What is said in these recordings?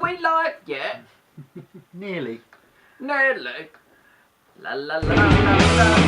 we live yet? Nearly. Nearly. La la la la la la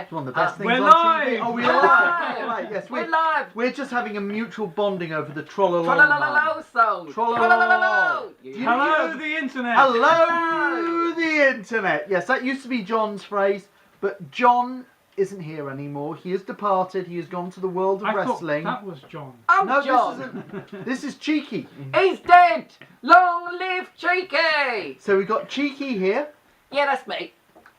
One of the best things We're on live! TV. Oh, we're We're live! live! Right, yes, We're live! We're just having a mutual bonding over the Trollololo. Tra-la-la-la-lo song! Tra-la-la-la-lo! Hello, the internet! Hello, the internet! Yes, that used to be John's phrase, but John isn't here anymore. He has departed. He has gone to the world of wrestling. That was John. Oh, No, John! this isn't. This is Cheeky. He's dead! Long live Cheeky! So we've got Cheeky here. Yeah, that's me.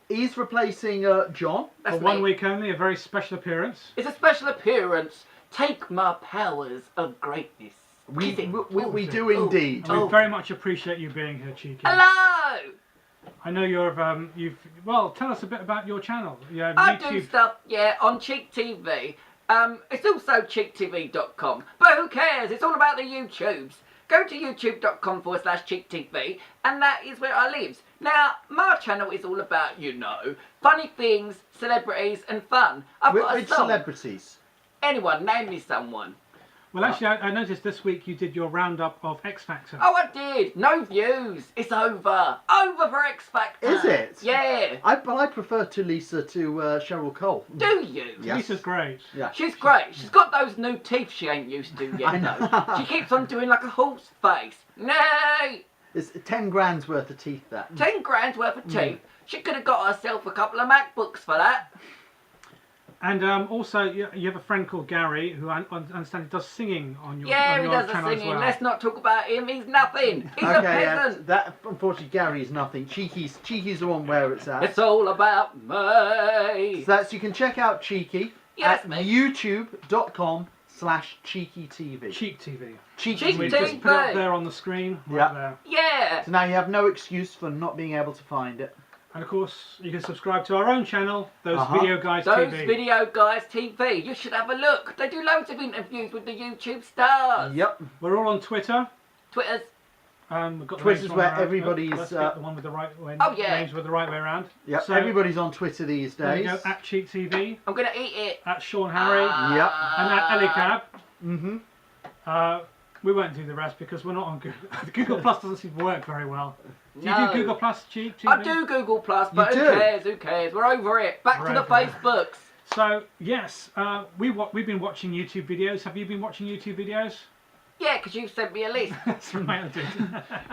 He's replacing John. That's For 1 me. week only, a very special appearance. It's a special appearance. Take my powers of greatness. We Kiss it. do indeed. Oh. We very much appreciate you being here, Cheeky. Hello! I know well, tell us a bit about your channel. Yeah, I YouTube. do stuff, yeah, on Cheek TV. It's also cheektv.com. But who cares? It's all about the YouTubes. Go to youtube.com/cheektv, and that is where I live. Now, my channel is all about, you know, funny things, celebrities, and fun. I've got a Which song. celebrities? Anyone, name me someone. Well, actually, I noticed this week you did your roundup of X Factor. Oh, I did. No views. It's over. Over for X Factor. Is it? Yeah. But I prefer Tulisa to Cheryl Cole. Do you? Yes. Lisa's great. Yeah. She's great. She's got those new teeth she ain't used to yet, I know. though. She keeps on doing like a horse face. Nay! It's 10 grand's worth of teeth, that. 10 grand's worth of teeth. She could have got herself a couple of MacBooks for that. And also, you have a friend called Gary, who I understand does singing on your, Yeah, on he your does the channel as singing. well. Let's not talk about him. He's nothing. He's a Okay, peasant. that unfortunately Gary's nothing. Cheeky's the one where it's at. It's all about me. So you can check out Cheeky Yes, at mate. youtube.com/CheekyTV. Cheek TV. Cheek We TV. just put it up there on the screen. Right Yeah. there. Yeah. So now you have no excuse for not being able to find it. And of course, you can subscribe to our own channel, Those Uh-huh. Video Guys Those TV. Video Guys TV. You should have a look. They do loads of interviews with the YouTube stars. Yep. We're all on Twitter. Twitter's. We've got the Twitter's names where around. everybody's, Let's get the one with the right way. Oh, yeah. Names with the right way around. Yep. So, Everybody's on Twitter these there you days. go. At Cheek TV. I'm going to eat it. At Sean Harry. Yep. And at Elicab. Mm-hmm. We won't do the rest because we're not on Google. Google Plus doesn't seem to work very well. Do you No. do Google Plus, Cheek TV? I do Google Plus, but You who do? cares? Who cares? We're over it. Back We're to the over it. Facebooks. So, yes, we've been watching YouTube videos. Have you been watching YouTube videos? Yeah, because you sent me a list. That's right, I did.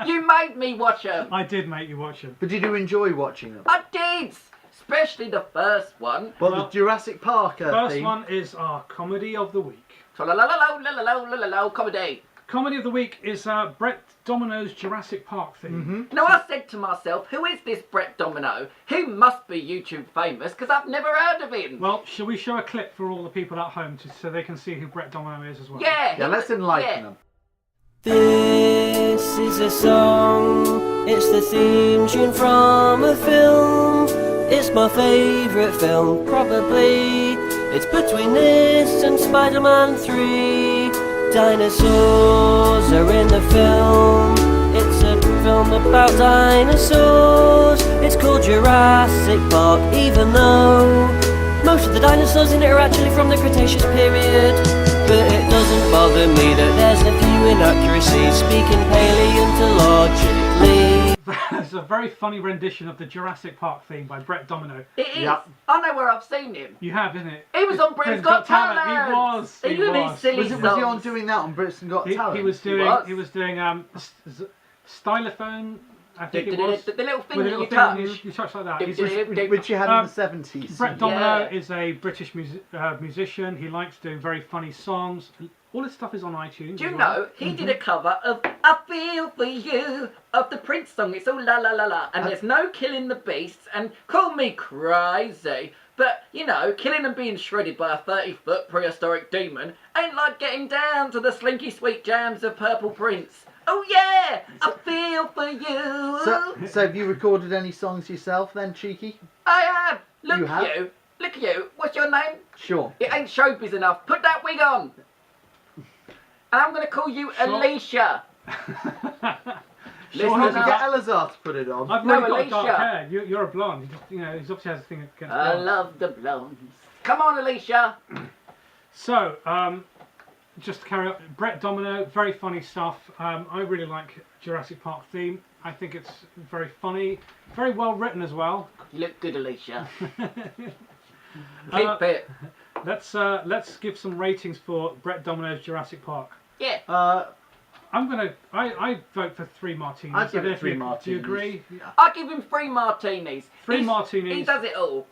You made me watch them. I did make you watch them. But did you enjoy watching them? I did. Especially the first one. Well, Well, the Jurassic Park First theme. one is our Comedy of the Week. Tra-la-la-la-lo, comedy. Comedy of the Week is Brett Domino's Jurassic Park theme. Mm-hmm. Now I said to myself, who is this Brett Domino? He must be YouTube famous because I've never heard of him. Well, shall we show a clip for all the people at home so they can see who Brett Domino is as well? Yeah. Yeah, let's enlighten them. This is a song, it's the theme tune from a film. It's my favourite film, probably. It's between this and Spider-Man 3. Dinosaurs are in the film. It's a film about dinosaurs. It's called Jurassic Park, even though most of the dinosaurs in it are actually from the Cretaceous period. But it doesn't bother me that there's a few inaccuracies, speaking paleontologically. It's a very funny rendition of the Jurassic Park theme by Brett Domino. It is. Yep. I know where I've seen him. You have, isn't it? He was on Britain's Got Talent. He was. He was. Silly Was he on songs. doing that on Britain's Got Talent? He was doing. was. He was doing stylophone. I think it was. The little thing With a that little you thing touch. you touch like that. Dip, He's dip, just- dip. Which you had in the 70s. Brett Domino Yeah. is a British musician. He likes doing very funny songs. All his stuff is on iTunes. Do you as well. know, he did a cover of I Feel For You of the Prince song. It's all la la la la. And there's no killing the beasts and call me crazy. But, you know, killing and being shredded by a 30-foot prehistoric demon ain't like getting down to the slinky sweet jams of Purple Prince. Oh yeah, I feel for you. So have you recorded any songs yourself then, Cheeky? I have. Look You at have? you. Look at you. What's your name? Sure. It ain't showbiz enough. Put that wig on. And I'm going to call you Sure. Alicia. Sean Or has we a get dark- Elisar to put it on. I've No, really got dark Alicia. hair. You're a blonde. He obviously has a thing against I blonde. love the blondes. Come on, Alicia. So, just to carry on, Brett Domino, very funny stuff. I really like Jurassic Park theme. I think it's very funny, very well written as well. You look good, Alicia. Uh, Keep it. Let's give some ratings for Brett Domino's Jurassic Park. Yeah. I vote for 3 martinis. I'd give I don't it know if 3 you- martinis. Do you agree? I'll give him 3 martinis. Three He's- martinis. He does it all.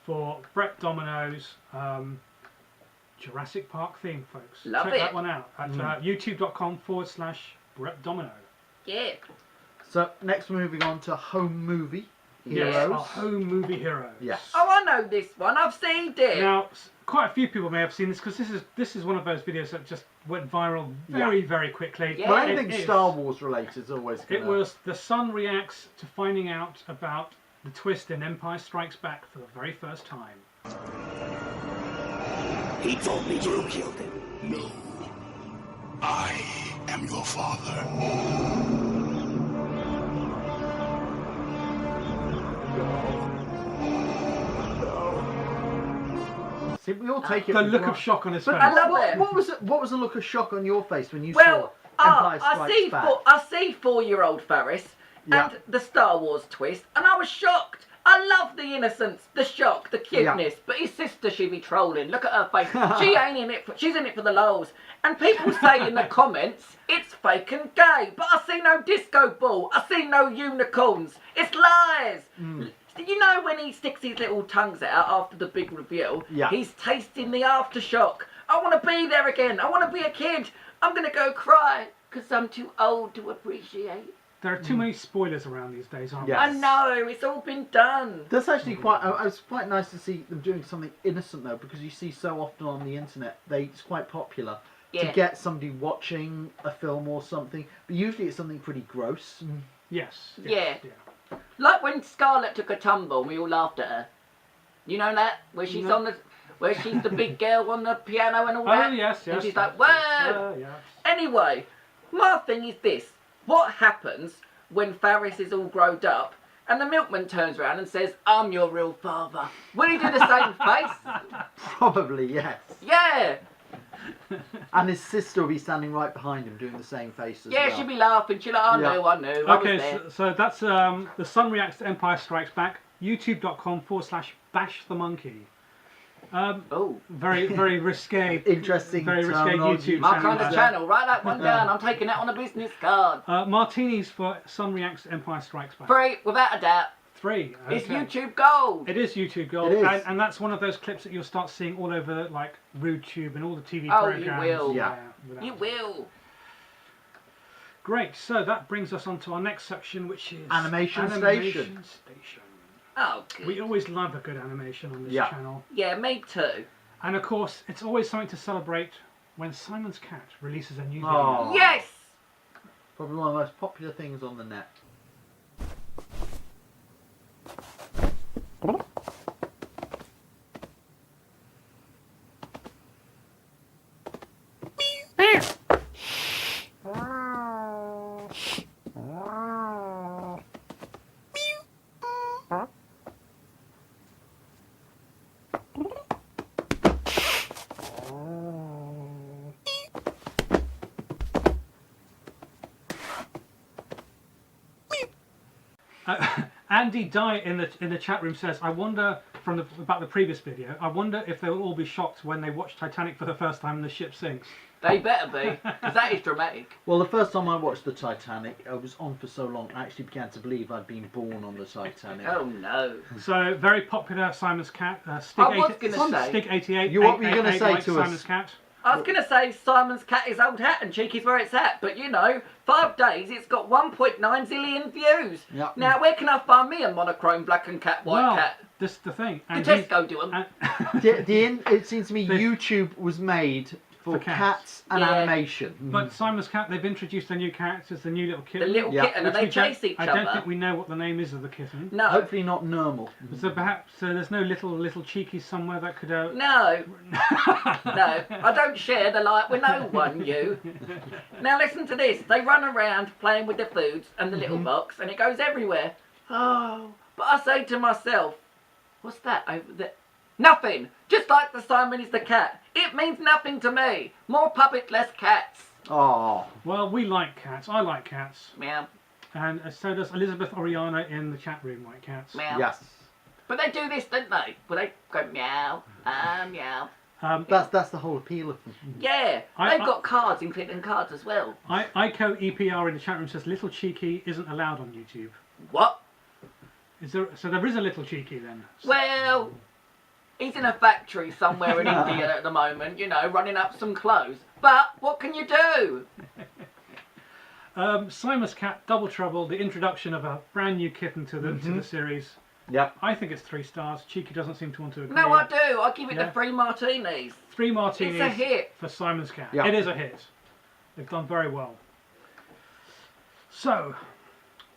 For Brett Domino's Jurassic Park theme, folks. Love Check it. that one out at youtube.com/Brett Domino. Yeah. So next we're moving on to home movie Yes. heroes. Our home movie heroes. Yes. Oh, I know this one. I've seen it. Now, quite a few people may have seen this because this is one of those videos that just went viral very quickly. Yeah. Well, It anything is- Star Wars related is always It gonna... was the son reacts to finding out about the twist in Empire Strikes Back for the very first time. He told me you killed him. No. I am your father. See, we all take it. The with look gra- of shock on his But face. I love it. what was the look of shock on your face when you Well, saw Empire I Strikes see Back? I see 4-year-old Ferris Yeah. and the Star Wars twist, and I was shocked. I love the innocence, the shock, the cuteness. But his sister, she be trolling. Look at her face. She ain't in it. She's in it for the lols. And people say in the comments, it's fake and gay. But I see no disco ball. I see no unicorns. It's lies. You know when he sticks his little tongues out after the big reveal, Yeah. he's tasting the aftershock. I want to be there again. I want to be a kid. I'm going to go cry because I'm too old to appreciate. There are too many spoilers around these days, aren't Yeah. I know, it's all been done. That's actually quite. It's quite nice to see them doing something innocent though, because you see so often on the internet, it's quite popular to Yeah. get somebody watching a film or something, but usually it's something pretty gross. there? Yes. Yeah. Like when Scarlett took a tumble and we all laughed at her. You know that? Where she's No. on the... Where she's the big girl on the piano and all Oh, that? yes. And she's like, whoa! Yes. Anyway, my thing is this. What happens when Ferris is all growed up and the milkman turns around and says, I'm your real father? Will he do the same face? Probably yes. Yeah! And his sister will be standing right behind him doing the same face as Yeah, well. she'll be laughing. She'll like, I Yeah. knew, I knew. I was Okay, there. so that's the son reacts to Empire Strikes Back. youtube.com/bash the monkey. Oh, Very risque. Interesting. Very risque terminology. YouTube my channel. kind of channel. Write that one down. I'm taking that on a business card. Martinis for son reacts to Empire Strikes Back. 3, without a doubt. 3. It's okay. YouTube gold. It is YouTube Gold, It is. And that's one of those clips that you'll start seeing all over, like RudeTube and all the TV Oh, you programs. will. Yeah. without- You will. Great. So that brings us on to our next section, which is Animation Station. Station. Oh, good. We always love a good animation on this Yeah. channel, Yeah, me too. and of course, it's always something to celebrate when Simon's Cat releases a new video. Oh. Yes! Probably one of the most popular things on the net. Andy Dye in the chat room says, "I wonder about the previous video. I wonder if they will all be shocked when they watch Titanic for the first time and the ship sinks." They better be, because that is dramatic. Well, the first time I watched the Titanic, I was on for so long, I actually began to believe I'd been born on the Titanic. Oh no. So very popular Simon's Cat. I was gonna say- Stig 88. What were you gonna 888 say likes to us? Simon's Cat. I was going to say Simon's Cat is old hat and Cheeky's where it's at, but you know, 5 days it's got 1.9 zillion views. Yep. Now, where can I find me a monochrome black and cat, white Well, cat? this is the thing. The And he's- Tesco do them. and- It seems to me YouTube was made for cats. cats and Yeah. animation. But Simon's Cat, they've introduced their new characters, the new little The kitten. little Yeah. kitten, and which they we don't- chase each I other. don't think we know what the name is of the kitten. No, Hopefully not normal. So perhaps there's no little cheeky somewhere that could. no, no. I don't share the light with no one, you. Now listen to this. They run around playing with the foods and the little box, and it goes everywhere. Oh, but I say to myself, what's that over there? Nothing. Just like the Simon is the cat. It means nothing to me. More puppet, less cats. Oh, Well, we like cats. I like cats. Meow, And so does Elizabeth Oriana in the chat room like cats. meow. yes. But they do this, don't they? But they go meow, meow. That's the whole appeal of them. Yeah, I- they've got cards, including cards as well. Ico EPR in the chat room says Little Cheeky isn't allowed on YouTube. What? So there is a Little Cheeky then? Well, he's in a factory somewhere in India at the moment, you know, running up some clothes. But what can you do? Simon's Cat, Double Trouble, the introduction of a brand new kitten to the series. Yep. I think it's 3 stars. Cheeky doesn't seem to want to agree. No, I do. I give it Yeah. the 3 martinis. 3 martinis It's a hit. for Simon's Cat. Yeah. It is a hit. They've done very well. So,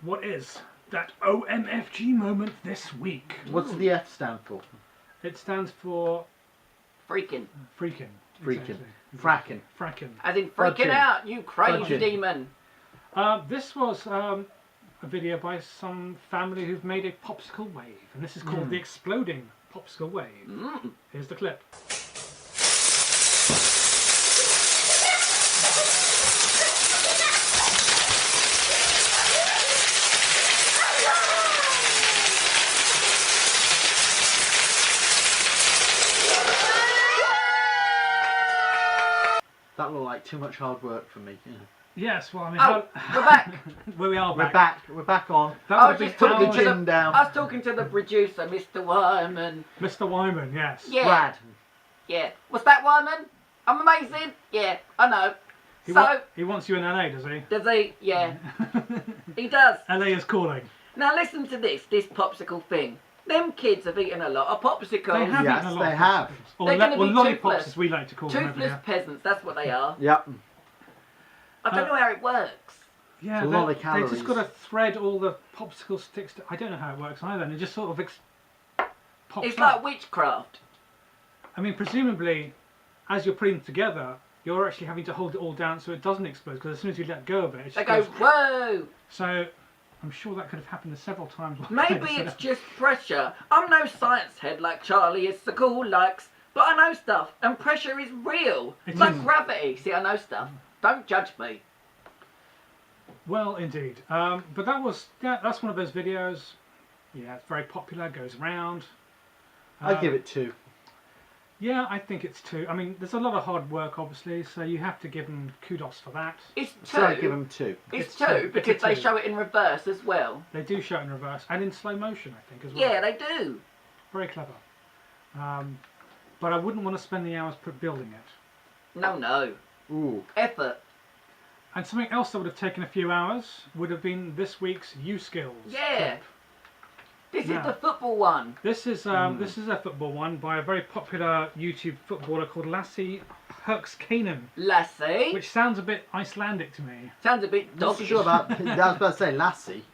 what is that OMFG moment this week? What's the F stand for? It stands for Freaking. freaking. Freaking. Exactly. Fracking. Fracking. As in freaking Fudging. out, you crazy Fudging. demon. This was a video by some family who've made a popsicle wave, and this is called the Exploding Popsicle Wave. Here's the clip. That looked like too much hard work for me. Yeah. Yes, well, I mean, Oh, we're back. well, we are We're back. back. We're back on. That I would was have just been talking Put to the the, gin down. I was talking to the producer, Mr. Wyman. Mr. Wyman, yes. Yeah. Brad. Yeah. What's that, Wyman? I'm amazing. Yeah, I know. He wants you in LA, does he? Does he? Yeah, he does. LA is calling. Now listen to this popsicle thing. Them kids have eaten a lot of popsicles. They have Yes, eaten a lot they of have. popsicles. Or, They're gonna be lollipops, toothless. as we like to call them over Toothless here. peasants, that's what they are. Yep. I don't know how it works. Yeah, It's a they- lot of they calories. just got to thread all the popsicle sticks. I don't know how it works either. And it just sort of pops It's up. like witchcraft. I mean, presumably, as you're putting them together, you're actually having to hold it all down so it doesn't explode. Because as soon as you let go of it, it They just go, goes. whoa! So, I'm sure that could have happened several times. Maybe it's just pressure. I'm no science head like Charlie is so cool likes, but I know stuff, and pressure is real. It It's like is. gravity. See, I know stuff. Don't judge me. Well, indeed. But that's one of those videos. Yeah, it's very popular. Goes around. I'd give it 2. Yeah, I think it's 2. I mean, there's a lot of hard work, obviously, so you have to give them kudos for that. It's 2. So I'd give him 2. It's It's 2 two. because It's a they two. show it in reverse as well. They do show it in reverse and in slow motion, I think, as well. Yeah, they do. Very clever. But I wouldn't want to spend the hours building it. No. Ooh. Effort. And something else that would have taken a few hours would have been this week's U-Skills. Yeah. clip. This Now, is the football one. This is a football one by a very popular YouTube footballer called Lassie Herxkanen, Lassie. which sounds a bit Icelandic to me. Sounds a bit Not so doggish. sure about. I was about to say Lassie.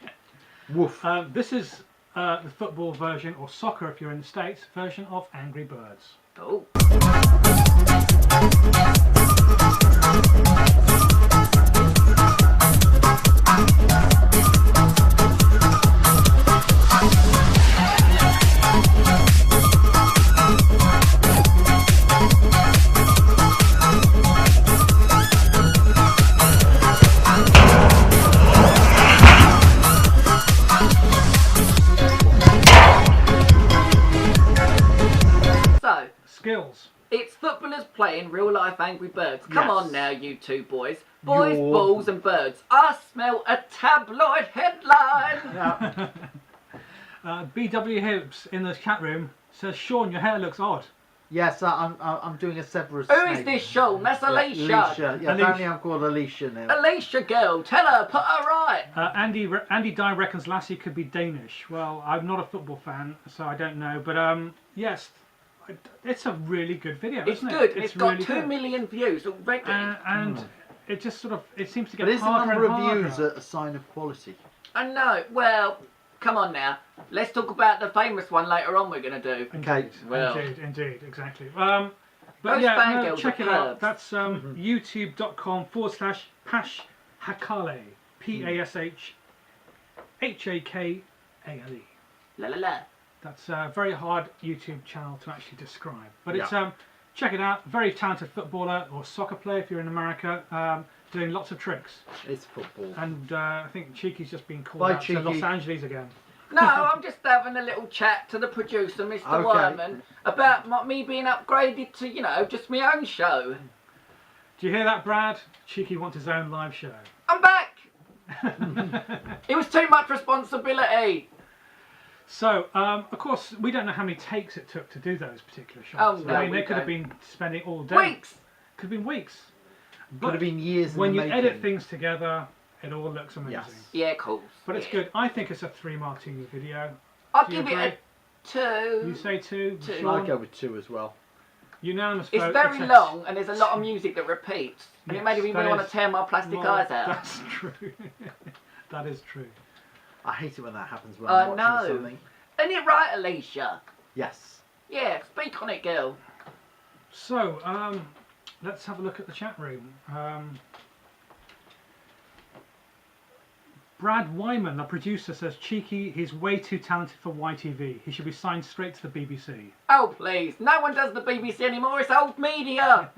Woof. This is the football version, or soccer if you're in the States, version of Angry Birds. Oh. So, Skills. it's footballers playing real life Angry Birds. Come Yes. on now, you two boys. Boys, You're- balls and birds. I smell a tabloid headline. Yeah. BW Hibbs in the chat room says, Sean, your hair looks odd. Yes, I'm doing a Severus Who is Snape. this Sean? That's Alicia. Alicia. Yeah, Alicia. apparently I'm called Alicia now. Alicia girl, tell her, put her right. Andy Dye reckons Lassie could be Danish. Well, I'm not a football fan, so I don't know. But yes, it's a really good video, It's isn't good. it? It's got really 2 good. million views already. And it just sort of, it seems to get But is the harder number and of harder. views a sign of quality? I know. Well, come on now. Let's talk about the famous one later on we're going to do. Okay. Well. Indeed, exactly. But Those yeah, no, fangirls check are it out. pervs. That's youtube.com/Pash Hakale. PASHHAKALE. La la la. That's a very hard YouTube channel to actually describe. But it's Yeah. check it out. Very talented footballer or soccer player if you're in America, doing lots of tricks. It's football. And I think Cheeky's just been called Bye, out Cheeky. to Los Angeles again. No, I'm just having a little chat to the producer, Mr. Okay. Wyman, about me being upgraded to, just my own show. Do you hear that, Brad? Cheeky wants his own live show. I'm back! It was too much responsibility. So, of course, we don't know how many takes it took to do those particular shots. Oh, no, I mean, we they could have don't. been spending all day. Weeks! Could have been weeks. Could have been years in When the you making. edit things together, it all looks amazing. Yes. Yeah, of course. But it's Yeah. good. I think it's a 3 martini video. I'll Do you give it a 2. You say 2? Two. Sean? I'll go with 2 as well. Unanimous It's vote. very a- long and there's a lot of music that repeats. And it Yes, made me that really want is- to tear my plastic well, eyes out. That's true. That is true. I hate it when that happens when I I'm watching know. something. Isn't it right, Alicia? Yes. Yeah, speak on it, girl. So, let's have a look at the chat room. Brad Wyman, the producer, says Cheeky, he's way too talented for YTV. He should be signed straight to the BBC. Oh, please. No one does the BBC anymore. It's old media.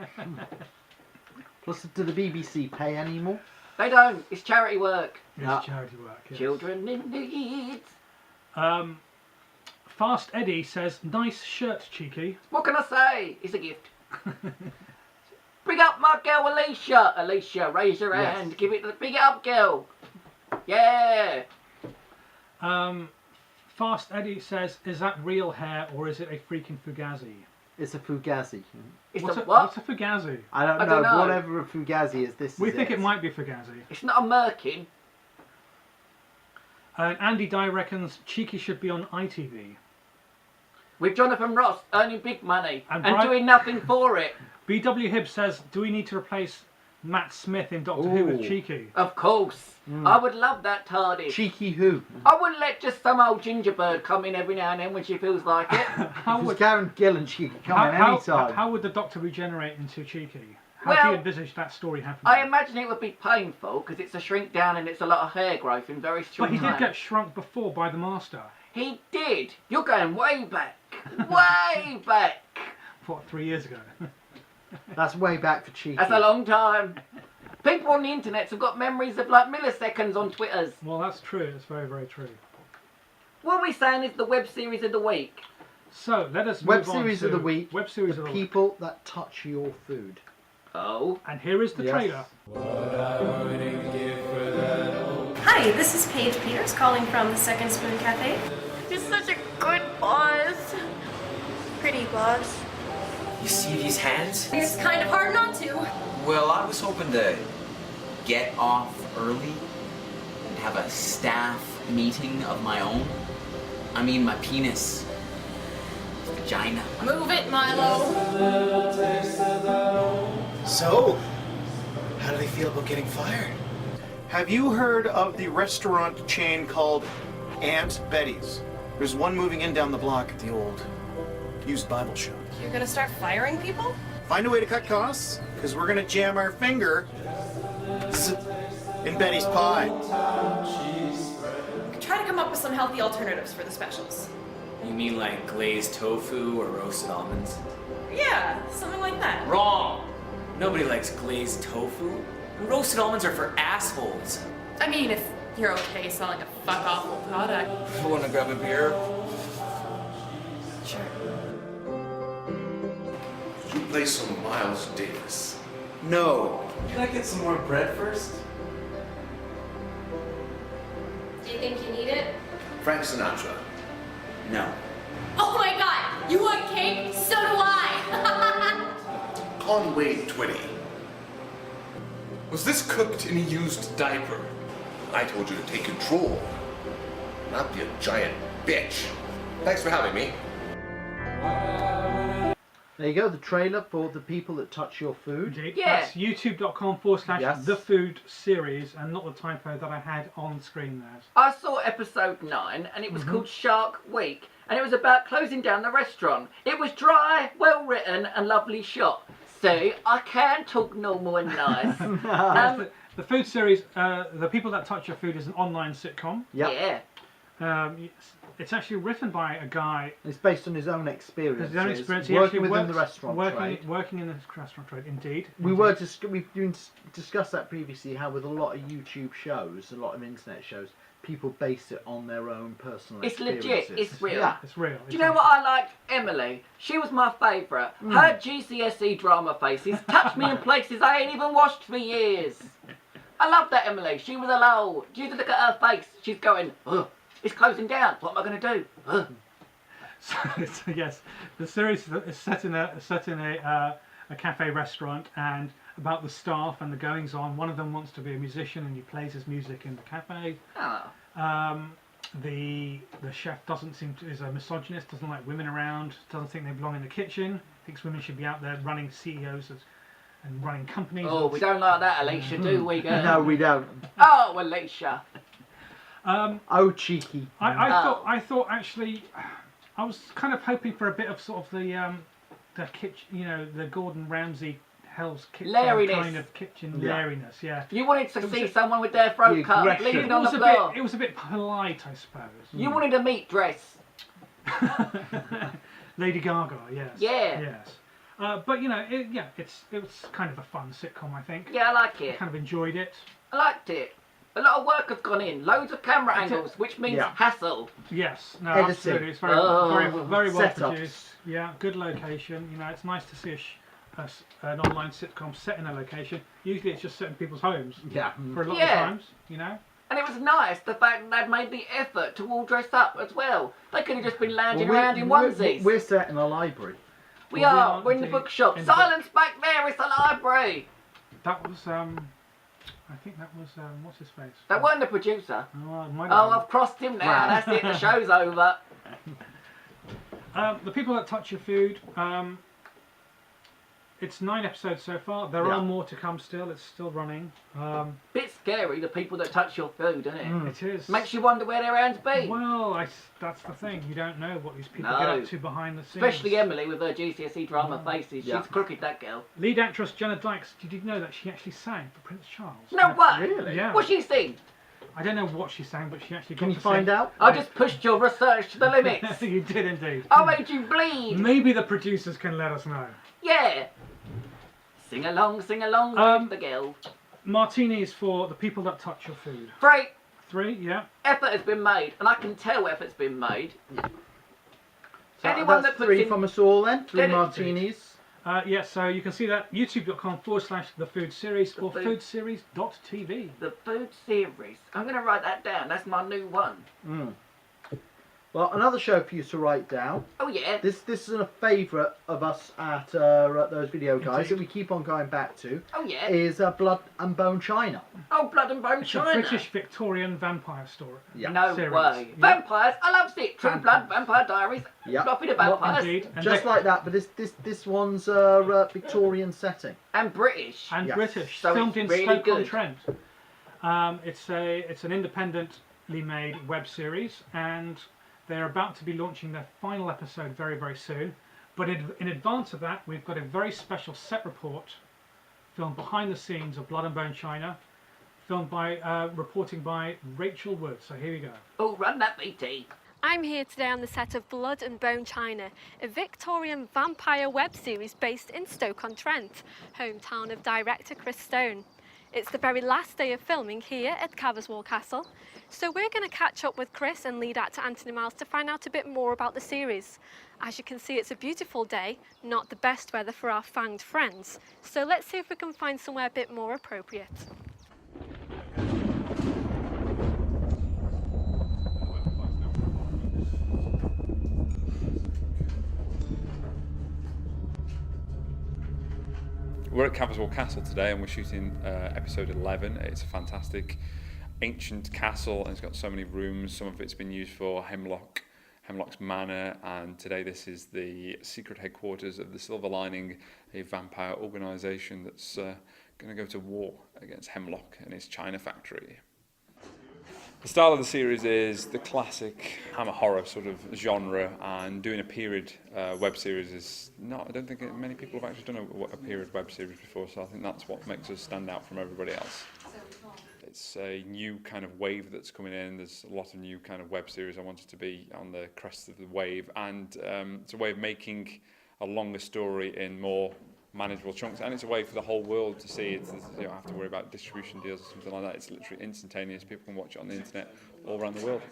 Plus, do the BBC pay any more? They don't. It's charity work. It's Yeah. charity work. Yes. Children in need. Fast Eddie says, nice shirt, Cheeky. What can I say? It's a gift. Big up my girl, Alicia. Alicia, raise your Yes. hand. Give it the big up, girl. Yeah. Fast Eddie says, is that real hair or is it a freaking fugazi? It's a fugazi. It's What's a a, what? What's a fugazi? I don't I know. don't know. Whatever a fugazi is, this We is think it might be fugazi. It's not a merkin. Andy Dye reckons Cheeky should be on ITV. With Jonathan Ross earning big money And and Brian- doing nothing for it. BW Hibbs says, do we need to replace Matt Smith in Doctor Who with Ooh. Cheeky? Of course. I would love that TARDIS. Cheeky who? I wouldn't let just some old gingerbird come in every now and then when she feels like it. How If it's would, Karen Gillan, she can come in any time. how would the Doctor regenerate into Cheeky? How do Well, you envisage that story happening? I imagine it would be painful because it's a shrink down and it's a lot of hair growth in very short But he time. did get shrunk before by the Master. He did. You're going way back. Way back. What, 3 years ago? That's way back for Cheeky. That's a long time. People on the internet have got memories of like milliseconds on Twitters. Well, that's true. It's very, very true. What are we saying is the web series of the week? So, let us Web move on series to of the week. Web series The of the week. people that touch your food. Oh. And here is the Yes. trailer. Hi, this is Paige Peters calling from the Second Spoon Cafe. He's such a good boss. Pretty boss. You see these hands? It's kind of hard not to. Well, I was hoping to get off early and have a staff meeting of my own. I mean, my penis. Vagina. Move it, Milo. So, how do they feel about getting fired? Have you heard of the restaurant chain called Aunt Betty's? There's one moving in down the block at the old used Bible shop. You're gonna start firing people? Find a way to cut costs, because we're gonna jam our finger in Betty's pie. Try to come up with some healthy alternatives for the specials. You mean like glazed tofu or roasted almonds? Yeah, something like that. Wrong! Nobody likes glazed tofu. Roasted almonds are for assholes. I mean, if you're okay selling a fuck awful product. Wanna grab a beer? Sure. You play some Miles Davis. No. Can I get some more bread first? Do you think you need it? Frank Sinatra. No. Oh my god! You want cake? So do I! Conway Twitty. Was this cooked in a used diaper? I told you to take control, not be a giant bitch. Thanks for having me. There you go, the trailer for The People That Touch Your Food. Indeed. Yeah. That's youtube.com/the Yes. food series, and not the typo that I had on screen there. I saw episode 9 and it was called Shark Week, and it was about closing down the restaurant. It was dry, well written and lovely shot. See, I can talk normal and nice. The food series, The People That Touch Your Food, is an online sitcom. Yeah. It's actually written by a guy. It's based on his own experience. His own experience. He Working actually within works- the restaurant trade. Working in the restaurant trade, indeed. We've discussed that previously, how with a lot of YouTube shows, a lot of internet shows, people base it on their own personal It's legit, experiences. it's real. Yeah. It's real. Do you know what I liked? Emily. She was my favourite. Her GCSE drama faces touched me in places I ain't even watched for years. I love that Emily. She was a lol. Do you look at her face? She's going, ugh, it's closing down. What am I going to do? Ugh. So yes, the series is set in a cafe restaurant, and about the staff and the goings on. One of them wants to be a musician and he plays his music in the cafe. Oh. The chef is a misogynist, doesn't like women around, doesn't think they belong in the kitchen, thinks women should be out there running CEOs and running companies. Oh, we don't like that, Alicia, do we, girl? No, we don't. Oh, Alicia. Oh, cheeky. I thought actually, I was kind of hoping for a bit of sort of the kitchen, the Gordon Ramsay Hell's Kitchen Laryness. kind of kitchen laryness, yeah. You wanted to see someone with their throat The cut, aggression. bleeding It on the was, floor. it was a bit polite, I suppose. You wanted a meat dress. Lady Gaga, yes. Yeah. Yes. But it was kind of a fun sitcom, I think. Yeah, I like I it. kind of enjoyed it. I liked it. A lot of work has gone in. Loads of camera angles, which means Yeah. hassle. Yes, no, Editing. absolutely. It's very, very well Setups. produced. Yeah, good location. It's nice to see an online sitcom set in a location. Usually, it's just set in people's homes. Yeah. For a lot Yeah. of times, And it was nice, the fact that they'd made the effort to all dress up as well. They could have just been lounging around in onesies. We're set in a library. We are. We're in the indeed. bookshop. Indeed. Silence back there, it's a library. That was, I think that was, what's his face? That wasn't the producer. Oh, it might Oh, have I've crossed him now. Wow. That's it, the show's over. been. The People That Touch Your Food, it's 9 episodes so far. There are more to come still. It's still running. Bit scary, the people that touch your food, isn't it? It is. Makes you wonder where their hands be. Well, that's the thing. You don't know what these people No. get up to behind the scenes. Especially Emily with her GCSE drama faces. Yeah. She's crooked, that girl. Lead actress Jenna Dykes. Did you know that she actually sang for Prince Charles? No way. Really? Yeah. What's she sing? I don't know what she sang, but she actually. Can got you to find sing. out? I just pushed your research to the limits. You did indeed. I made you bleed. Maybe the producers can let us know. Yeah. Sing along with the girl. Martinis for The People That Touch Your Food. 3. 3, yeah. Effort has been made, and I can tell effort's been made. So Anyone that's that puts 3 in- from us all then. 3 Get it? martinis. Yes, so you can see that youtube.com/the food series or food- foodseries.tv. The food series. I'm going to write that down. That's my new one. Well, another show for you to write down. Oh, yeah. This is a favourite of us at those video guys that we keep on going back to. Oh, yeah. Is Blood and Bone China. Oh, Blood and Bone It's China. a British Victorian vampire story. Yeah. No series. way. Yeah. Vampires. I love it. True Blood, Vampire Diaries. Yeah. Floppy the Vampires. Indeed. And Just like that, but this one's Victorian setting. And British. and Yes. British, So filmed it's in really Stoke-on-Trent. good. It's an independently made web series, and they're about to be launching their final episode very, very soon. But in advance of that, we've got a very special set report filmed behind the scenes of Blood and Bone China, reporting by Rachel Wood. So here we go. Oh, run that BT. I'm here today on the set of Blood and Bone China, a Victorian vampire web series based in Stoke-on-Trent, hometown of director Chris Stone. It's the very last day of filming here at Caverswall Castle, so we're going to catch up with Chris and lead actor Anthony Miles to find out a bit more about the series. As you can see, it's a beautiful day, not the best weather for our fanged friends, so let's see if we can find somewhere a bit more appropriate. We're at Caverswall Castle today and we're shooting episode 11. It's a fantastic ancient castle and it's got so many rooms. Some of it's been used for hemlock Hemlock's Manor, and today this is the secret headquarters of the Silver Lining, a vampire organisation that's going to go to war against Hemlock and his China factory. The style of the series is the classic hammer horror sort of genre, and doing a period web series is not, I don't think many people have actually done a period web series before, so I think that's what makes us stand out from everybody else. It's a new kind of wave that's coming in. There's a lot of new kind of web series. I wanted to be on the crest of the wave, and it's a way of making a longer story in more manageable chunks, and it's a way for the whole world to see it. You don't have to worry about distribution deals or something like that. It's literally instantaneous. People can watch it on the internet all around the world.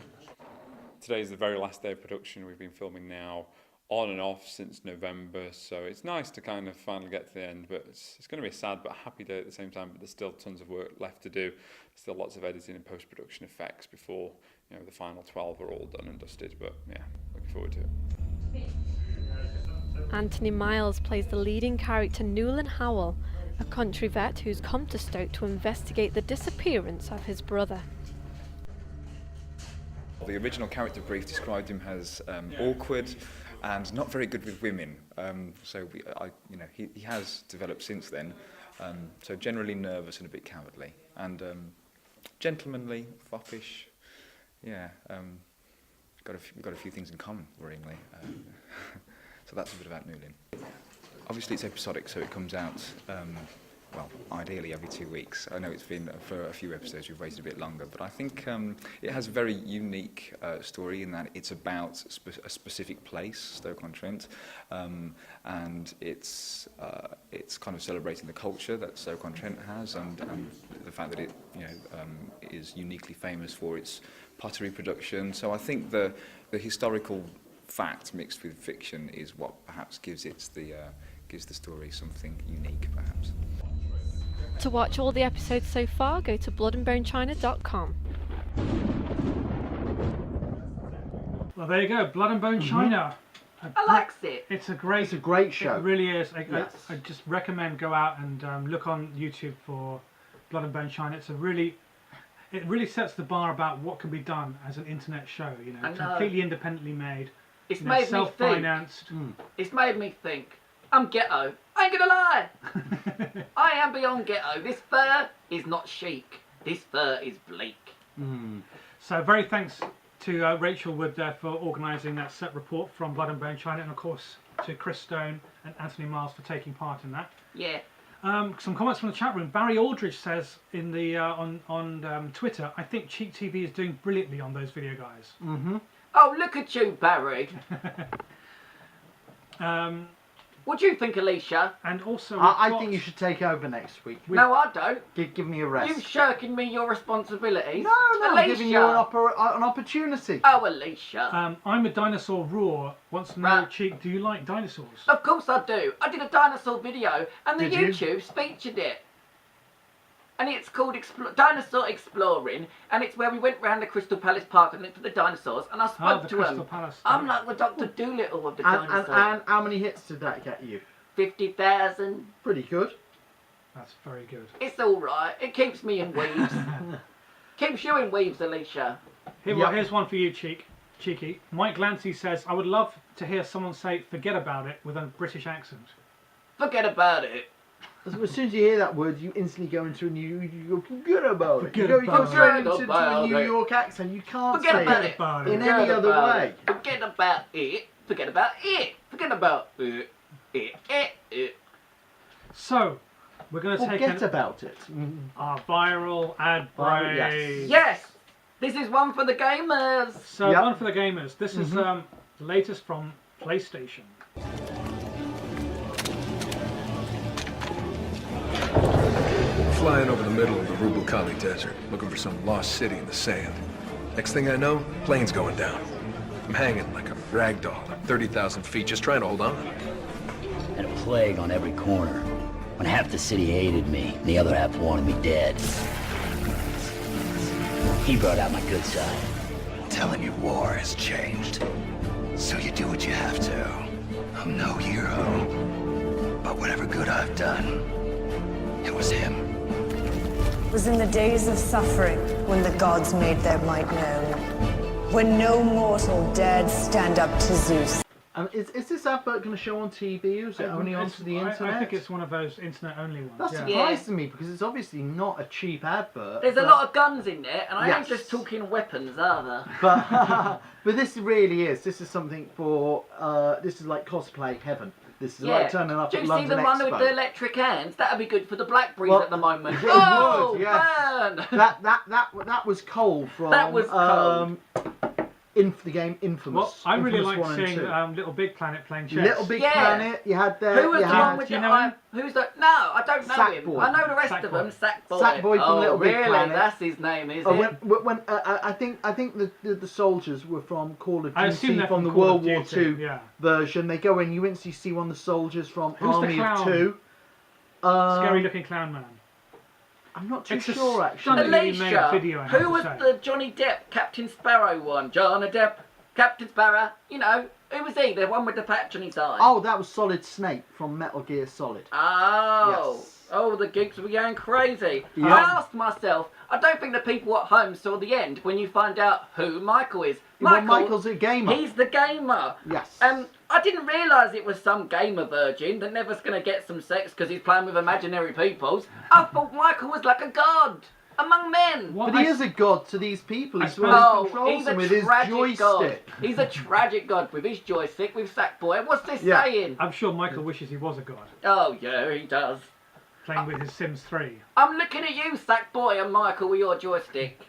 Today is the very last day of production. We've been filming now on and off since November, so it's nice to kind of finally get to the end, but it's going to be a sad but happy day at the same time. But there's still tons of work left to do. Still lots of editing and post-production effects before, you know, the final 12 are all done and dusted. But yeah, looking forward to it. Anthony Miles plays the leading character Newland Howell, a country vet who's come to Stoke to investigate the disappearance of his brother. The original character brief described him as awkward and not very good with women. He has developed since then. So generally nervous and a bit cowardly, and gentlemanly, foppish. Yeah, we've got a few things in common, worryingly. So that's a bit about Newlyn. Obviously it's episodic, so it comes out, ideally every 2 weeks. I know it's been, for a few episodes we've waited a bit longer, but I think it has a very unique story in that it's about a specific place, Stoke-on-Trent, and it's kind of celebrating the culture that Stoke-on-Trent has, and the fact that it is uniquely famous for its pottery production. So I think the historical fact mixed with fiction is what perhaps gives the story something unique, perhaps. To watch all the episodes so far, go to bloodandbonechina.com. Well, there you go, Blood and Bone China. I likes it. It's a great show. It really is. Yes. I just recommend go out and look on YouTube for Blood and Bone China. It really sets the bar about what can be done as an internet show. You know, completely independently made. It's made me think. Self-financed. It's made me think. I'm ghetto. I ain't gonna lie. I am beyond ghetto. This fur is not chic. This fur is bleak. So very thanks to Rachel Wood there for organising that set report from Blood and Bone China, and of course to Chris Stone and Anthony Miles for taking part in that. Yeah. Some comments from the chat room. Barry Aldridge says in the on Twitter, I think Cheek TV is doing brilliantly on those video guys. Oh, look at you, Barry. What do you think, Alicia? And also, I think you should take over next week. No, I don't. Give me a rest. You shirking me your responsibilities. No, I'm giving you an opportunity. Oh, Alicia. I'm a dinosaur raw. Wants to know, Cheek, do you like dinosaurs? Of course I do. I did a dinosaur video, and the Did you? YouTube's featured it. And it's called Dinosaur Exploring, and it's where we went round the Crystal Palace Park and looked at the dinosaurs, and I spoke to them. I'm like the Dr. Dolittle of the dinosaurs. And how many hits did that get you? 50,000. Pretty good. That's very good. It's all right. It keeps me in weaves. Keeps you in weaves, Alicia. Here's one for you, Cheeky. Mike Glancy says, I would love to hear someone say "forget about it" with a British accent. Forget about it. As soon as you hear that word, you instantly go into you go, forget about it. You Forget go straight into a New York accent. You can't say it in any other way. Forget about it. Forget about it. Forget about it. So, we're going to take Forget about it. our viral ad break. Yes. This is one for the gamers. So, one for the gamers. This is the latest from PlayStation. Flying over the middle of the Rubal-Khali Desert, looking for some lost city in the sand. Next thing I know, plane's going down. I'm hanging like a rag doll at 30,000 feet, just trying to hold on. And a plague on every corner. When half the city hated me, and the other half wanted me dead. He brought out my good side. Telling you war has changed. So you do what you have to. I'm no hero. But whatever good I've done, it was him. It was in the days of suffering when the gods made their might known. when no mortal dared stand up to Zeus. Is this advert going to show on TV, or is it only onto the internet? I think it's one of those internet-only ones. That's surprising me, because it's obviously not a cheap advert. There's a lot of guns in there, and I ain't just talking weapons, either. But this really is. This is something for. This is like cosplay heaven. This is like turning up at London Do you see the one Expo. with the electric hands? That'd be good for the Blackberries Well, at the moment. It Oh, would, yes. man! That was Cole from. That was Cole. The game Infamous. Well, I really Infamous like 1 and seeing 2. Little Big Planet playing chess. Little Big Planet. You had there. Who was you the had, one with the eye? Who's the? No, I don't know him. Sackboy. I know the rest of them. Sackboy. Sackboy from oh, Little Big really? Planet. That's his name, is it? I think the soldiers were from Call of I assume Duty they're from the from Call World of War Duty, II version. They go in. You instantly see one of the soldiers from Who's the Army of clown? Two. Scary-looking clown man. I'm not too It's a sure actually. stunningly made video, I have Who to was say. the Johnny Depp Captain Sparrow one? Johnny Depp, Captain Sparrow. You know, who was he? The one with the patch on his eye. Oh, that was Solid Snake from Metal Gear Solid. Oh. Yes. Oh, the geeks were going crazy. Yeah. I asked myself, I don't think the people at home saw the end when you find out who Michael is. Well, Michael's a gamer. He's the gamer. Yes. I didn't realise it was some gamer virgin that never's going to get some sex because he's playing with imaginary peoples. I thought Michael was like a god among men. But he is a god to these people. He's the one Oh, who controls he's them a with his tragic joystick. god. He's a tragic god with his joystick, with Sackboy. What's this saying? I'm sure Michael wishes he was a god. Oh, yeah, he does. Playing with his Sims 3. I'm looking at you, Sackboy, and Michael with your joystick.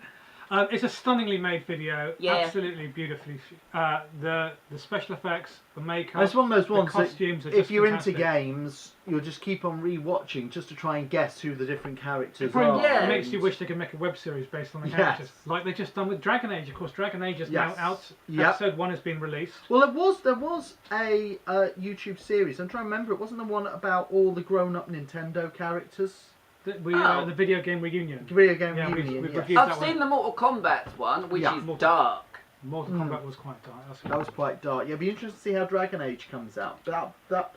It's a stunningly made video. Yeah. Absolutely beautifully. The special effects, the makeup, It's one of those the ones that costumes are if just you're fantastic. into games, you'll just keep on re-watching just to try and guess who the different characters It probably are. makes you wish they could make a web series based on the Yes. characters, like they've just done with Dragon Age. Of course, Dragon Age is Yes. now out. Yep. Episode 1 has been released. Well, there was a YouTube series. I'm trying to remember. It wasn't the one about all the grown-up Nintendo characters. The video game reunion. Video game Yeah, reunion. we've yes. reviewed I've that seen one. the Mortal Kombat one, which Yeah. is dark. Mortal Kombat was quite dark. That was quite dark. Yeah, it'll be interesting to see how Dragon Age comes out. That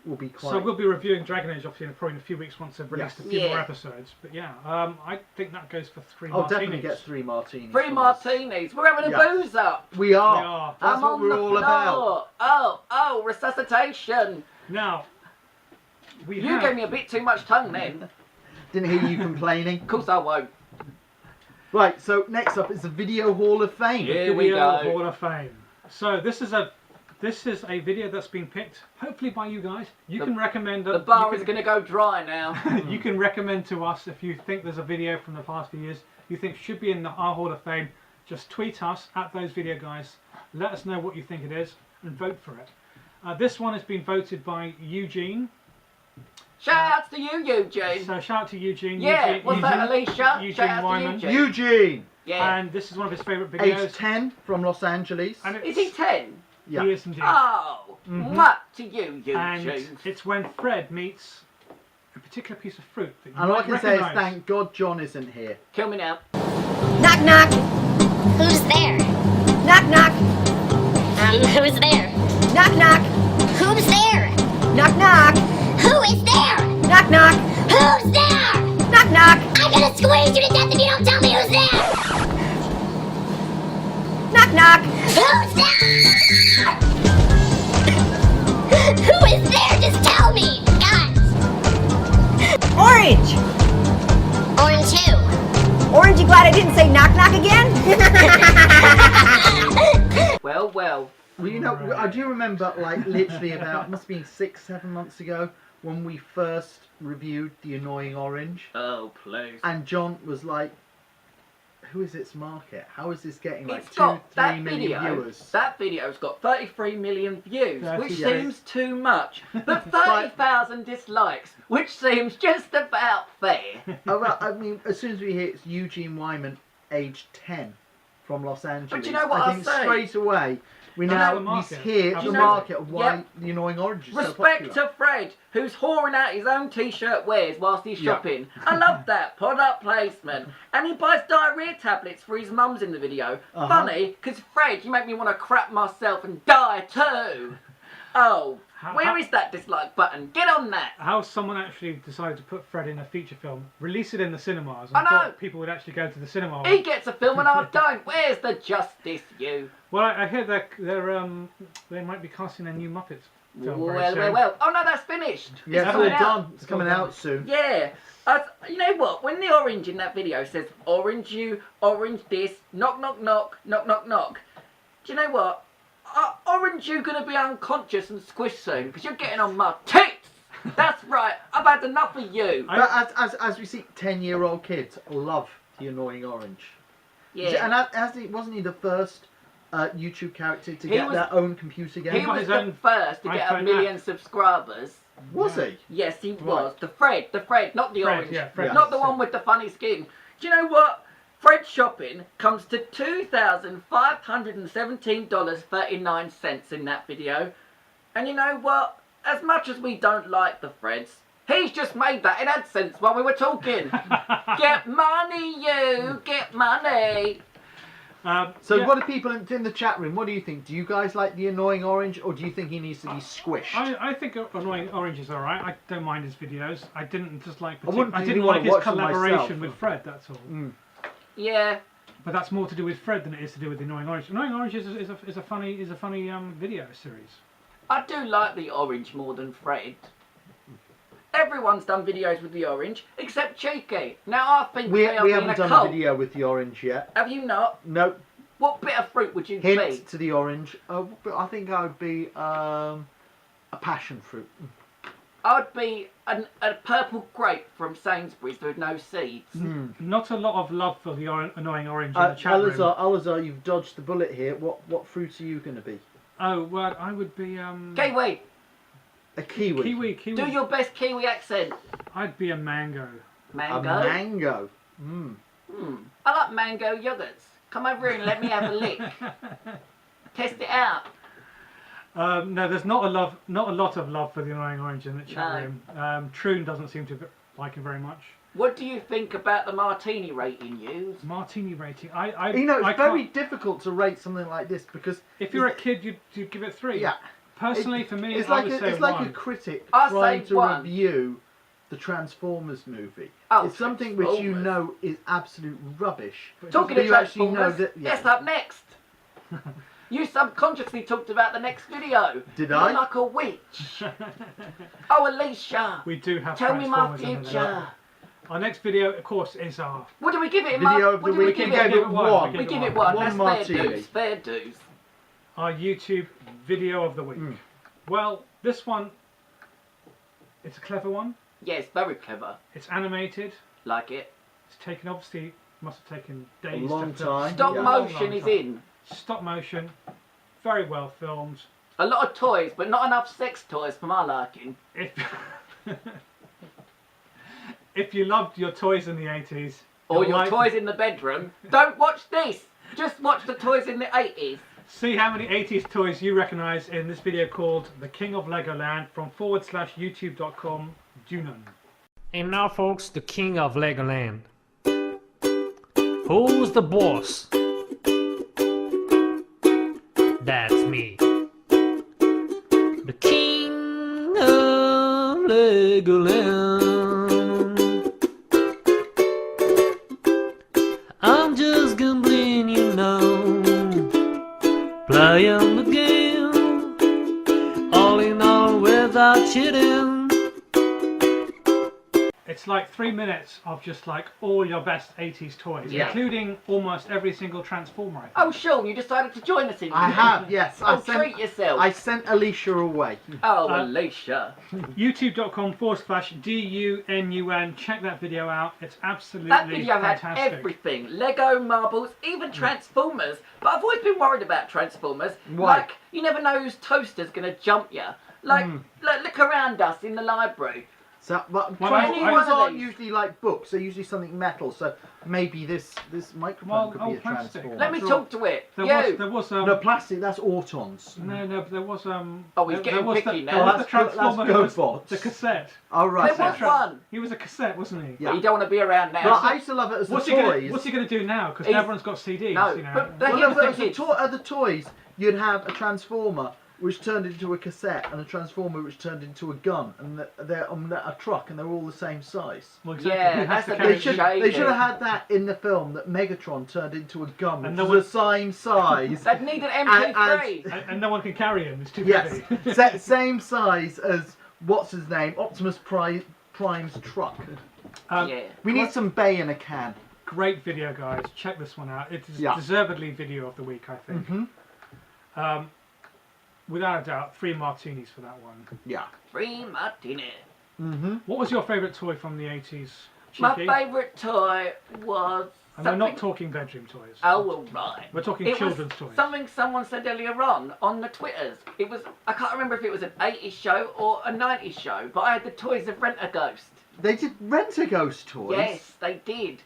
will be quite. So we'll be reviewing Dragon Age obviously probably in a few weeks once they've released a few Yeah. more episodes. But yeah, I think that goes for 3 Oh, martinis. definitely get 3 martinis. Three martinis. We're having a Yeah. booze up. We are. We are. That's I'm what on we're the all floor. about. Oh, resuscitation. Now, You gave me a bit too much tongue then. Didn't hear you complaining. Of course I won't. Right, so next up is the Video Hall of Fame. Here we Video go. Hall of Fame. So this is a video that's been picked, hopefully by you guys. You can recommend. The bar is going to go dry now. You can recommend to us if you think there's a video from the past few years you think should be in our Hall of Fame. Just tweet us at those video guys. Let us know what you think it is and vote for it. This one has been voted by Eugene. Shout out to you, Eugene. So shout out to Eugene. Yeah, Eugene, what's that, Alicia? Eugene Shout out to Wyman. Eugene. Eugene. Yeah. And this is one of his favourite videos. Age 10 from Los Angeles. And Is he 10? Yeah. He is indeed. Oh, what to you, And Eugene? it's when Fred meets a particular piece of fruit that you And all I might can say is recognise. thank God John isn't here. Kill me now. Knock, knock. Who's there? Knock, knock. Who's there? Knock, knock. Who's there? Knock, knock. Who is there? Knock, knock. Who's there? Knock, knock. I'm gonna squeeze you to death if you don't tell me who's there. Knock, knock. Who's there? Who is there? Just tell me, guys. Orange! Orange who? Orange, you glad I didn't say knock knock again? Well. Well, you know, I do remember, like, literally about, must have been 6-7 months ago, when we first reviewed The Annoying Orange. Oh, please. And John was like, who is its market? How is this getting, like, It's 2-3 got that million video. viewers? That video's got 33 million views, which 38. seems too much. But 30,000 dislikes, which seems just about fair. Oh, well, I mean, as soon as we hear it's Eugene Wyman, age 10, from Los Angeles, But you know what I I'll think say? straight away, we That's now the market. hear the Absolutely. market of why Yep. The Annoying Orange is so Respect popular. to Fred, who's whoring out his own t-shirt wears whilst he's Yeah. shopping. I love that product placement. And he buys diarrhea tablets for his mums in the video. Uh-huh. Funny, because Fred, you make me want to crap myself and die too. Oh, Where is that dislike button? Get on that! How someone actually decided to put Fred in a feature film, release it in the cinemas, and I know. thought people would actually go to the cinema. He gets a film and I don't. Where's the justice, you? Well, I hear they might be casting a new Muppets film very soon. Well. Oh no, that's finished. Yeah, it's all done. It's coming out soon. Yeah. You know what? When the orange in that video says, orange you, orange this, knock, knock, knock, knock, knock, knock. Do you know what? Orange you gonna be unconscious and squished soon because you're getting on my tits. That's right. I've had enough of you. But as we see, 10-year-old kids love the annoying orange. Yeah. And wasn't he the first YouTube character to get their own computer game? He was the first to get 1 million subscribers. Was he? Yes, he was. The Fred, not the orange. Yeah, Fred. Not the one with the funny skin. Do you know what? Fred shopping comes to $2,517.39 in that video. And you know what? As much as we don't like the Freds, he's just made that in AdSense while we were talking. Get money, you! Get money! What do people in the chat room, what do you think? Do you guys like the annoying orange, or do you think he needs to be squished? I think annoying orange is alright. I don't mind his videos. I didn't like I didn't like his collaboration with Fred, that's all. Yeah. But that's more to do with Fred than it is to do with the annoying orange. Annoying orange is a funny video series. I do like the orange more than Fred. Everyone's done videos with the orange, except Cheeky. Now I think we they are haven't done a video with the orange yet. Have you not? No. What bit of fruit would you Hint be? to the orange. I think I would be a passion fruit. I'd be a purple grape from Sainsbury's with no seeds. Not a lot of love for the annoying orange in the chat room. Elisar, you've dodged the bullet here. What fruit are you going to be? Oh, well, I would be... Kiwi! A kiwi. Kiwi. Do your best Kiwi accent. I'd be a mango. Mango? A mango. I like mango yogurts. Come over here and let me have a lick. Test it out. No, there's not a lot of love for the annoying orange in the chat room. Troon doesn't seem to like him very much. What do you think about the martini rating, you? Martini rating? It's very difficult to rate something like this because if you're a kid, you'd give it 3. Yeah. Personally, for me, it's I would say 1. like a critic I trying say to 1. review the Transformers movie. Oh, it's something which you know is absolute rubbish. Talking but of you actually Transformers, know that. guess up next. You subconsciously talked about the next video. Did You're I? like a witch. Oh, Alicia. We do have Tell me my Transformers in future. there. Our next video, of course, is our... What do we give it? Video of the week. We We gave it 1. We give it 1. That's martini. fair dues. Fair dues. Our YouTube video of the week. Well, this one, it's a clever one. Yes, very clever. It's animated. Like it. It's taken, obviously, must have taken days. A long to film. time. Stop motion is in. Stop motion. Very well filmed. A lot of toys, but not enough sex toys for my liking. If you loved your toys in the 80s... Or your toys in the bedroom, don't watch this. Just watch the toys in the 80s. See how many 80s toys you recognise in this video called The King of Legoland from /youtube.com Junon. And now folks, the King of Legoland. Who's the boss? That's me. The King of Legoland. I'm just gambling, you know, playing the game, all in all without cheating. It's like 3 minutes of just like all your best 80s toys, including almost every single Transformer. I think. Oh, Sean, you decided to join us in I have, yes. Treat yourself. I sent Alicia away. Oh, Alicia. YouTube.com /DUNUN. Check that video out. It's absolutely That video fantastic. had everything. Lego, marbles, even Transformers. But I've always been worried about Transformers. Why? Like, you never know whose toaster's going to jump you. Like, look around us in the library. So, but Well, Transformers I- aren't usually like books. They're usually something metal. So maybe this microphone could be a plastic. Transformer. Let me talk to it. There was no plastic. That's Autons. No, but there was Oh, he's getting picky now. There was the That's Transformer who was GoBots. the cassette. Oh right. There was one. He was a cassette, wasn't he? Yeah. You don't want to be around now. But I used to love it as What's the he toys. what's he going to do now? Because He's- everyone's got CDs. No, you know. but Well, here's no, the as kids. the toys, you'd have a Transformer, which turned into a cassette, and a transformer which turned into a gun, and they're on a truck, and they're all the same size. Well, exactly. Yeah, that's a They bit should shady. have had that in the film, that Megatron turned into a gun, And which no was one- the same size. They'd need an MP3. And no one can carry him. It's too Yes, heavy. same size as what's his name, Optimus Prime's truck. Yeah. We need some Bay in a can. Great video, guys. Check this one out. It is Yeah. deservedly video of the week, I think. Mm-hmm. Without a doubt, 3 martinis for that one. Yeah. Free martini. Mm-hmm. What was your favourite toy from the 80s, My Cheeky? favourite toy was. And we're not something- talking bedroom toys. Oh, well, right. We're talking It children's was toys. something someone said earlier on the Twitters. It was, I can't remember if it was an 80s show or a 90s show, but I had the toys of Rent-A-Ghost. They did Rent-A-Ghost toys. Yes, they did.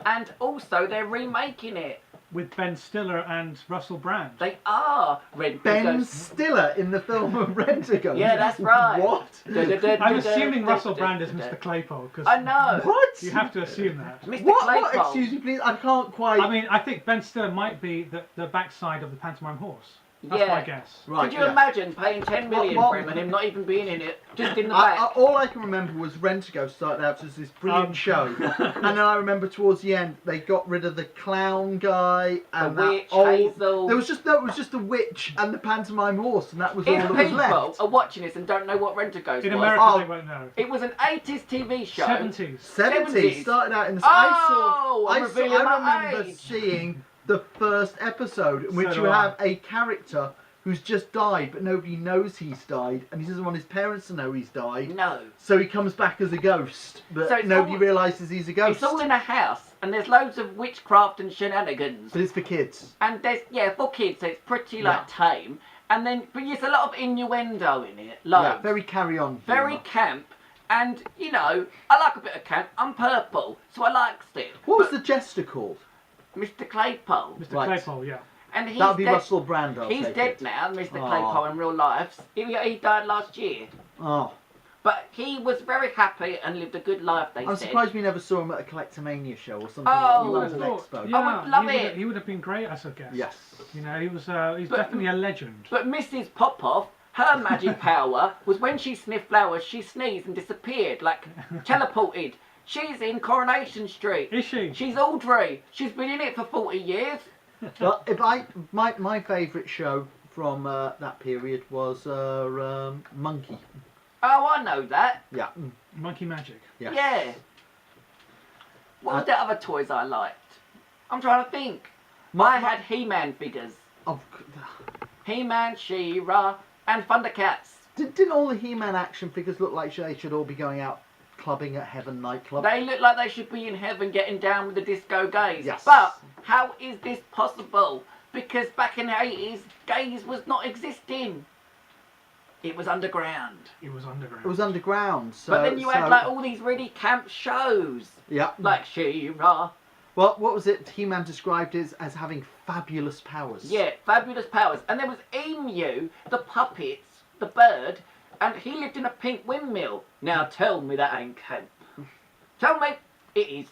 And also, they're remaking it. With Ben Stiller and Russell Brand. They are Ben Rent-A-Ghost. Stiller in the film of Rent-A-Ghost. Yeah, that's right. What? I'm assuming Russell Brand is Mr. Claypole. Cause I know. What? You have to assume that. Mr. What? Claypole. Excuse me, please. I can't quite. I mean, I think Ben Stiller might be the backside of the pantomime horse. That's my guess. Right, Could you yeah. imagine paying 10 million What- for him and him not even being in it? Just in the back. All I can remember was Rent-A-Ghost started out as this brilliant show, and then I remember towards the end they got rid of the clown guy and The that witch, old. Hazel. There was just the witch and the pantomime horse, and that was all If that was people left. are watching this and don't know what Rent-A-Ghost In was, America, they won't know. it was an 80s TV show. 70s. 70s started out in the. Oh, I'm I revealing my remember age. seeing the first episode in which So you do I. have a character who's just died, but nobody knows he's died, and he doesn't want his parents to know he's died. No. So he comes back as a ghost, but So it's nobody all- realises he's a ghost. It's all in a house, and there's loads of witchcraft and shenanigans. But it's for kids. And there's, for kids, so it's pretty, like, tame. And then, but there's a lot of innuendo in it. Loads. Yeah, very carry-on. Very camp. And, you know, I like a bit of camp. I'm purple, so I liked it. What was the jester called? Mr. Claypole. Mr. Right. Claypole, yeah. And he's That would be dead. Russell Brand, I'll He's take dead it. now, Mr. Aw. Claypole in real life. He died last year. Oh. But he was very happy and lived a good life, they I'm said. surprised we never saw him at a Collectomania show or something Oh, like that. He was an thought- expo. yeah, I would love he it. He would have been great as a guest. Yes. You know, he's But- definitely a legend. But Mrs. Popoff, her magic power was when she sniffed flowers, she sneezed and disappeared, like teleported. She's in Coronation Street. Is she? She's Audrey. She's been in it for 40 years. Well, my favourite show from that period was Monkey. Oh, I know that. Yeah. Monkey Magic. Yeah. Yeah. What was the other toys I liked? I'm trying to think. I had He-Man figures. He-Man, She-Ra, and Thundercats. Didn't all the He-Man action figures look like they should all be going out clubbing at Heaven nightclub? They look like they should be in heaven getting down with the disco gays. Yes. But how is this possible? Because back in the 80s, gays was not existing. It was underground. It was underground. It was underground. So, But then you had like all these really camp shows. Yeah. Like She-Ra. Well, what was it He-Man described as having fabulous powers? Yeah, fabulous powers. And there was Emu, the puppets, the bird, and he lived in a pink windmill. Now tell me that ain't camp. Tell me it is.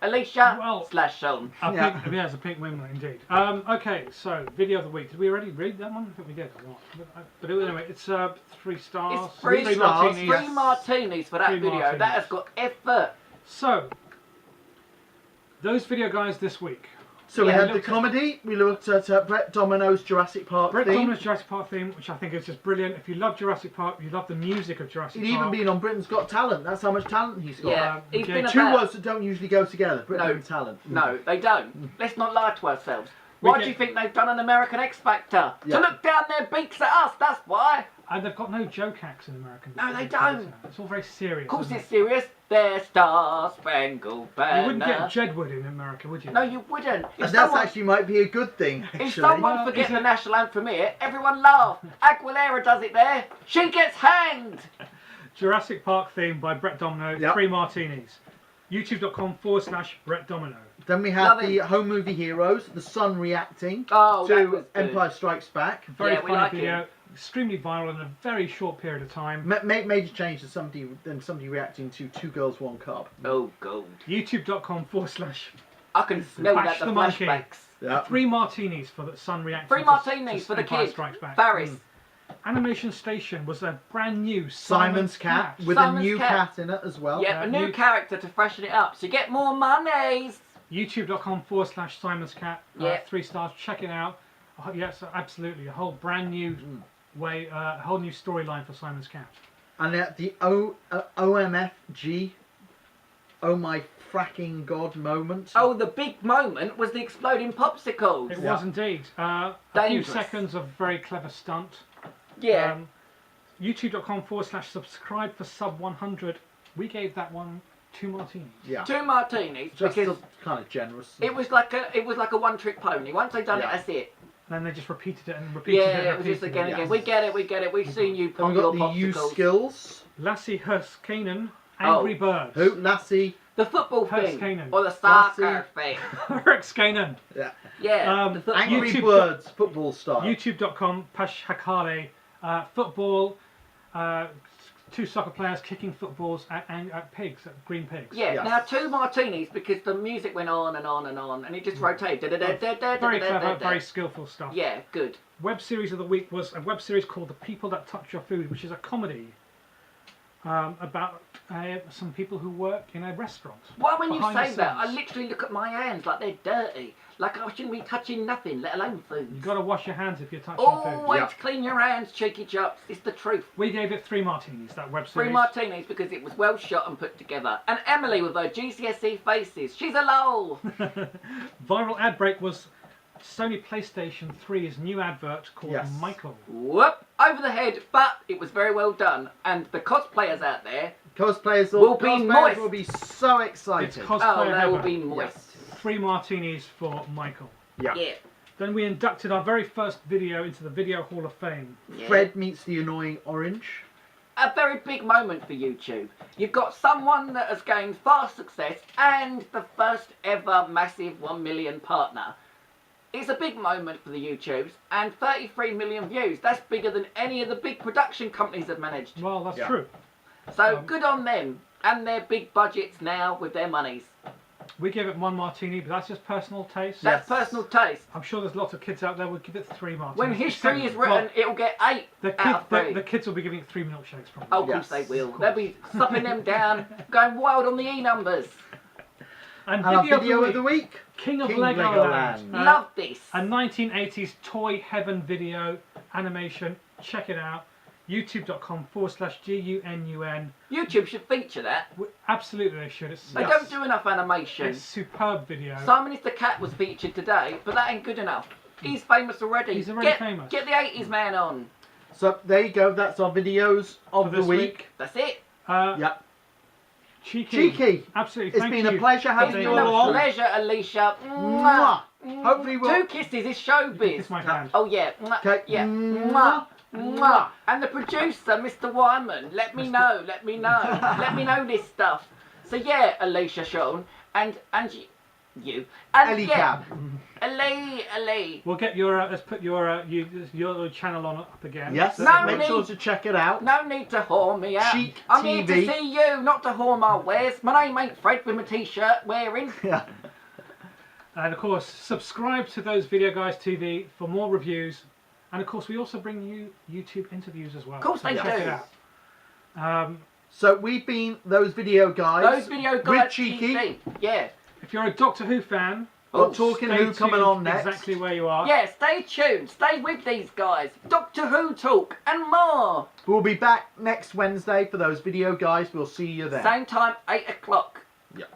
Alicia / Sean. Yeah, it's a pink windmill indeed. Okay, so video of the week. Did we already read that one? I think we did. Or not. But anyway, it's 3 stars. It's three stars, martinis. 3 martinis for that 3 video. martinis. That has got effort. So, those video guys this week. So we Yeah, had the looked at- comedy, we looked at Brett Domino's Jurassic Park Brett theme. Domino's Jurassic Park theme, which I think is just brilliant. If you love Jurassic Park, you love the music of Jurassic He'd Park. even been on Britain's Got Talent. That's how much talent he's got. Yeah, he's been Two about- words that don't usually go together. Britain No. and talent. No, they don't. Let's not lie to ourselves. We Why get- do you think they've done an American X Factor? Yeah. To look down their beaks at us, that's why. And they've got no joke acts in American. No, they don't. It's all very serious. Of course isn't it's serious. They're Star Spangled Banner. You wouldn't get Jedward in America, would you? No, you wouldn't. If And that's someone, actually might be a good thing, if actually. someone forget the national anthem here, everyone laugh. Aguilera does it there. She gets hanged. Jurassic Park theme by Brett Domino. Yep. 3 martinis. YouTube.com/Brett Domino. Then we had Love the it. home movie heroes, the sun reacting Oh, that to was good. Empire Strikes Back. Very Yeah, we funny like video. it. Extremely viral in a very short period of time. Major change to somebody reacting to Two Girls, One Cup. Oh, God. YouTube.com/ I can smell Bash that, the the monkey. flashbacks. Yeah. 3 martinis for the sun reacting. 3 to martinis for the Empire kids. Strikes Back. Barris. Animation Station was a brand new Simon's Cat with Simon's a new Cat. cat in it as well. Yeah, a new character to freshen it up. So you get more monies. YouTube.com/Simon's Cat. Yeah. 3 stars. Check it out. Yes, absolutely. A whole brand new way, a whole new storyline for Simon's Cat. And the OMFG, oh my fracking god moment. Oh, the big moment was the exploding popsicles. It was indeed. A few Dangerous. seconds of very clever stunt. Yeah. YouTube.com/subscribe for sub 100. We gave that one 2 martinis. Yeah. 2 martinis Just because kind of generous. it was like a one-trick pony. Once they done it, that's it. Then they just repeated it and repeated it. Yeah, and it was just repeated again. it. We get it. We've seen you And pop we your got the U popsicles. skills. Lassie Hurskanen, Angry Birds. Who? Lassie. The football thing. Hurskanen. Or the soccer thing. Hurskanen. Yeah. Yeah. the football. Angry YouTube- Birds football star. YouTube.com/Pashhakale. Football. 2 soccer players kicking footballs at pigs, at green pigs. Yeah, Yes. now 2 martinis because the music went on and on and on and it just rotated. Very clever, very skillful stuff. Yeah, good. Web series of the week was a web series called The People That Touch Your Food, which is a comedy about some people who work in a restaurant. Why, when you Behind the say that, I scenes. literally look at my hands like they're dirty. Like I shouldn't be touching nothing, let alone food. You've got to wash your hands if you're touching food. Always clean your hands, cheeky chops. It's the truth. We gave it 3 martinis, that web series. 3 martinis because it was well shot and put together. And Emily with her GCSE faces. She's a lol. Viral ad break was Sony PlayStation 3's new advert called Michael. Whoop! Over the head, but it was very well done. And the cosplayers out there Cosplayers will be moist. will be so It's excited. cosplay they will heaven. be moist. 3 martinis for Michael. Yeah. Yeah. Then we inducted our very first video into the Video Hall of Fame. Yeah. Fred meets the annoying orange. A very big moment for YouTube. You've got someone that has gained fast success and the first ever massive 1 million partner. It's a big moment for the YouTubes and 33 million views. That's bigger than any of the big production companies have managed. Well, that's true. So good on them and their big budgets now with their monies. We give it 1 martini, but that's just personal taste. That's personal taste. I'm sure there's lots of kids out there who would give it 3 martinis. When history is written, it'll get 8 out of 3. The kids will be giving it 3 milkshakes probably. Oh, of course they will. They'll be supping them down, going wild on the E-numbers. And our video, video of the week. King of King Legoland. Legoland. Love this. A 1980s toy heaven video animation. Check it out. YouTube.com/GUNUN. YouTube should feature that. Absolutely, they should. They don't do enough animation. It's superb video. Simon is the Cat was featured today, but that ain't good enough. He's famous already. He's already get, famous. Get the 80s man on. So there you go. That's our videos of For the this week. That's it. Yep. Cheeky. Absolutely. It's Thank been you. a pleasure It's having been you a all along. pleasure, Alicia. Mwah. Hopefully we'll... 2 kisses is showbiz. Kiss my hand. Oh yeah. Okay. Yeah. Mwah. Mwah. And the producer, Mr. Wyman, let me know. Let me know this stuff. So yeah, Alicia, Sean, and you. And Ellie yeah, Cab. Ali. We'll get your let's put your channel on up again. Yes. No Make need- sure to check it out. No need to whore me out. Chic I'm here TV. to see you, not to whore my wares. My name ain't Fred with my t-shirt wearing. Yeah. And of course, subscribe to those Video Guys TV for more reviews. And of course, we also bring you YouTube interviews as well. Of course so they check do. it out. So we've been those video guys. Those video with guys Cheeky. TV. Yeah. If you're a Doctor Who fan, Got Talking stay Who coming tuned on next. Exactly where you are. Yeah, stay tuned. Stay with these guys. Doctor Who talk and more. We'll be back next Wednesday for those video guys. We'll see you then. Same time, 8 o'clock. Yep.